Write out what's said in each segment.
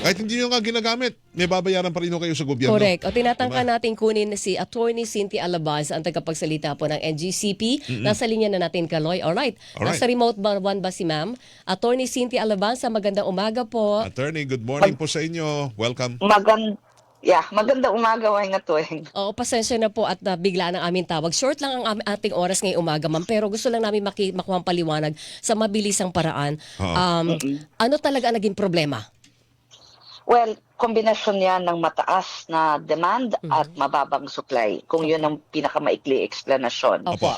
Kahit hindi nyo nga ginagamit, may babayaran pa rin ho kayo sa gobyerno. Correct. O tinatangka natin kunin si Attorney Cynthia Alabaz, ang tagapagsalita po ng NGCP. Nasa linya na natin, Kaloy. Alright. Nasa remote one ba si ma'am? Attorney Cynthia Alabaz, magandang umaga po. Attorney, good morning po sa inyo. Welcome. Magandang umaga, nga tuwing. Oo, pasensya na po at bigla ng aming tawag. Short lang ang ating oras ngayong umaga, ma'am. Pero gusto lang namin makuha ang paliwanag sa mabilisang paraan. Ano talaga ang naging problema? Well, kombinasyon yan ng mataas na demand at mababang supply. Kung yun ang pinakamaikli explanation. Opo.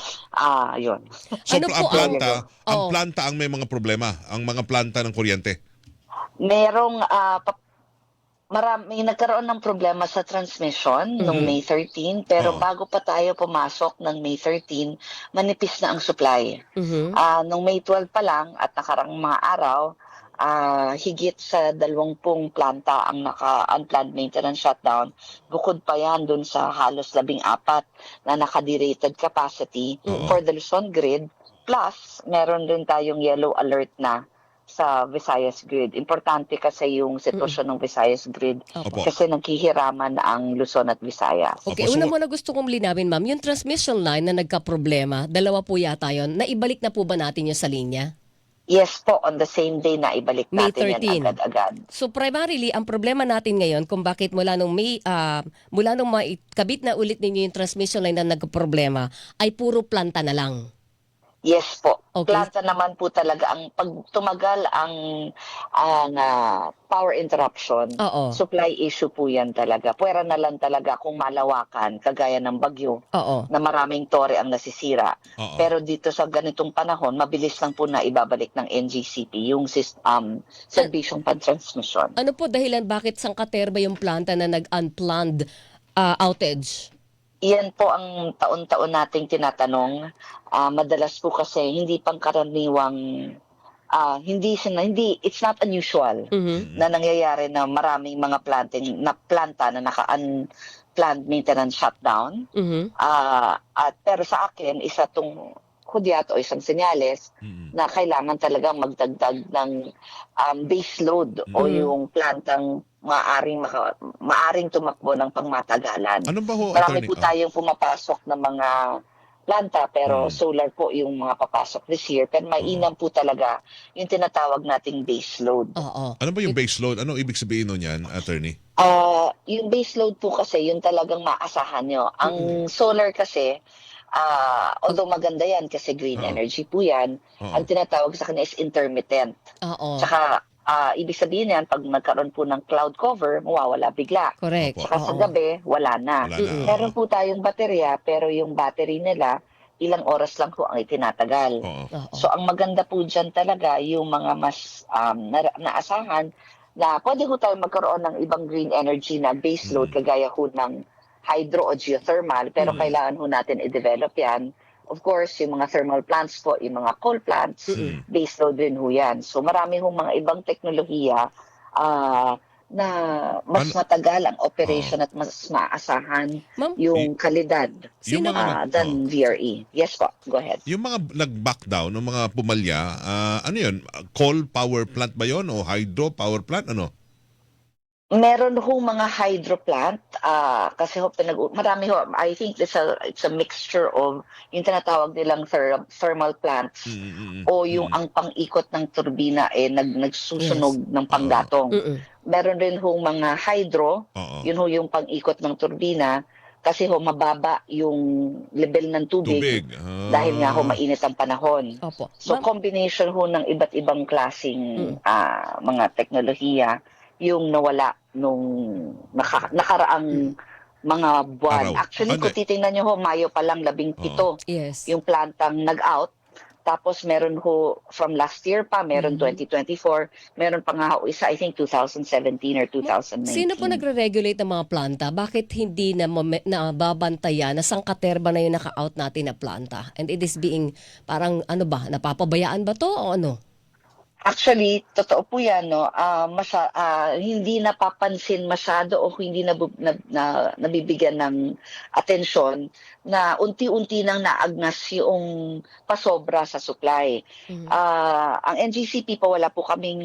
Yun. So, Ano po ang planta ang may mga problema. Ang mga planta ng kuryente. Merong may nagkaroon ng problema sa transmission noong May 13, pero bago pa tayo pumasok ng May 13, manipis na ang supply. Noong May 12 pa lang at nakarang mga araw, higit sa 20 planta ang naka-unplanned maintenance shutdown. Bukod pa yan dun sa halos 14 na naka-derated capacity for the Luzon grid. Plus, meron din tayong yellow alert na sa Visayas grid. Importante kasi yung sitwasyon ng Visayas grid kasi nagkihiraman ang Luzon at Visayas. Okay, una muna gusto kong linawin, ma'am, yung transmission line na nagka-problema, dalawa po yata yun, naibalik na po ba natin yung sa linya? Yes po, on the same day na ibalik May natin 13. yan agad-agad. So primarily, ang problema natin ngayon kung bakit mula nung maikabit na ulit ninyo yung transmission line na nagka-problema ay puro planta na lang. Yes po. Okay. Planta naman po talaga ang pag tumagal ang power interruption. Supply issue po yan talaga. Pwera na lang talaga kung malawakan kagaya ng bagyo na maraming tore ang nasisira. Pero dito sa ganitong panahon, mabilis lang po na ibabalik ng NGCP yung serbisyong pan-transmission. Ano po dahilan bakit sangkaterba yung planta na nag-unplanned outage? Iyan po ang taon-taon nating tinatanong. Madalas po kasi hindi pangkaraniwang it's not unusual na nangyayari na maraming mga planta na naka-unplanned maintenance shutdown. Pero sa akin, isa tong hudyat o isang senyales na kailangan talagang magdagdag ng base load o yung plantang maaring tumakbo ng pangmatagalan. Ano ba ho, Marami Attorney? po tayong pumapasok ng mga planta pero solar po yung mga papasok this year. Pero mainam po talaga yung tinatawag nating base load. Ano ba yung base load? Anong ibig sabihin nun yan, Attorney? Yung base load po kasi yung talagang maasahan nyo. Ang solar kasi, although maganda yan kasi green energy po yan, ang tinatawag sa kanya is intermittent. Tsaka ibig sabihin yan, pag magkaroon po ng cloud cover, mawawala bigla. Correct. Saka sa gabi, wala na. Meron po tayong baterya, pero yung battery nila, ilang oras lang po ang itinatagal. So ang maganda po dyan talaga, yung mga mas naasahan, na pwede po tayo magkaroon ng ibang green energy na base load, kagaya ho ng hydro o geothermal, pero kailangan ho natin i-develop yan. Of course, yung mga thermal plants po, yung mga coal plants, base load din ho yan. So marami hong mga ibang teknolohiya na mas matagal ang operation at mas maasahan yung kalidad than VRE. Yes po, go ahead. Yung mga nag-back down, ng mga pumalya, ano yun? Coal power plant ba yun? O hydro power plant? Ano? Meron ho mga hydro plant kasi marami ho, I think it's a mixture of yung tinatawag nilang thermal plants o yung ang pang-ikot ng turbina nagsusunog ng panggatong. Meron rin ho mga hydro, yun ho yung pang-ikot ng turbina kasi ho mababa yung level ng tubig. Dahil nga ho mainit ang panahon. So combination ho ng iba't ibang klaseng mga teknolohiya yung nawala nung nakaraang mga buwan. Actually, kung titingnan nyo ho, Mayo pa lang 17 yung plantang nag-out. Tapos meron ho from last year pa, meron 2024, meron pa nga ho isa, I think 2017 or 2019. Sino po nagre-regulate ng mga planta? Bakit hindi nababantayan na sangkaterba na yung naka-out natin na planta? And it is being, parang ano ba, napapabayaan ba to o ano? Actually, totoo po yan, no? Hindi napapansin masyado o hindi nabibigyan ng atensyon na unti-unti nang naagnas yung pasobra sa supply. Ang NGCP po, wala po kaming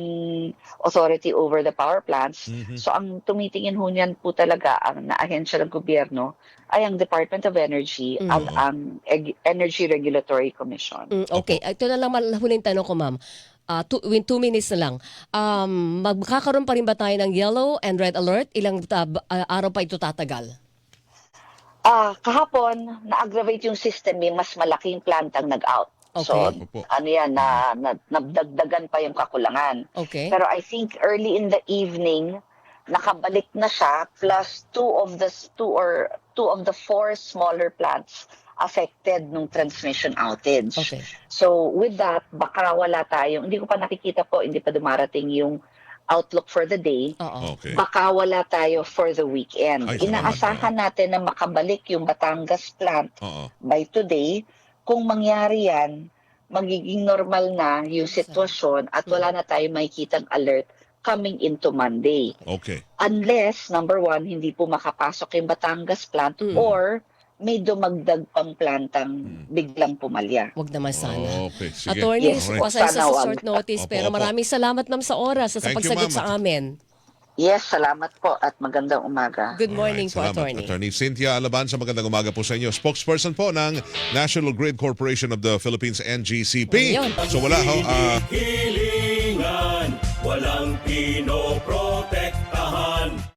authority over the power plants. So ang tumitingin ho niyan po talaga ang naahensya ng gobyerno ay ang Department of Energy at ang Energy Regulatory Commission. Okay, ito na lang huling tanong ko, ma'am. 2 minutes na lang. Magkakaroon pa rin ba tayo ng yellow and red alert? Ilang araw pa ito tatagal? Kahapon, na-aggravate yung system, may mas malaking plantang nag-out. So, Okay. Opo. ano yan, nabdagdagan pa yung kakulangan. Okay. Pero I think early in the evening, nakabalik na siya, plus two of the 4 smaller plants affected nung transmission outage. Okay. So with that, baka wala tayong, hindi ko pa nakikita po, hindi pa dumarating yung outlook for the day. Oo. Okay. Baka wala tayo for the weekend. Ay, salamat. Inaasahan natin na makabalik yung Batangas plant Oo. by today. Kung mangyari yan, magiging normal na yung sitwasyon at wala na tayong makikitang alert coming into Monday. Okay. Unless, number 1, hindi po makapasok yung Batangas plant or may dumagdag pang plantang biglang pumalya. Wag naman sana. Okay. Sige. Attorney, Yes, Alright. pasensya sa sana wag. short notice, Opo, pero opo. maraming salamat, ma'am, sa oras sa Thank you, pagsagot ma'am. sa amin. Yes, salamat po at magandang umaga. Good morning Alright, po, salamat. attorney. Cynthia Alabanza, magandang umaga po sa inyo. Spokesperson po ng National Grid Corporation of the Philippines, NGCP. Ayun. So wala ho, Hilingan, walang pinopro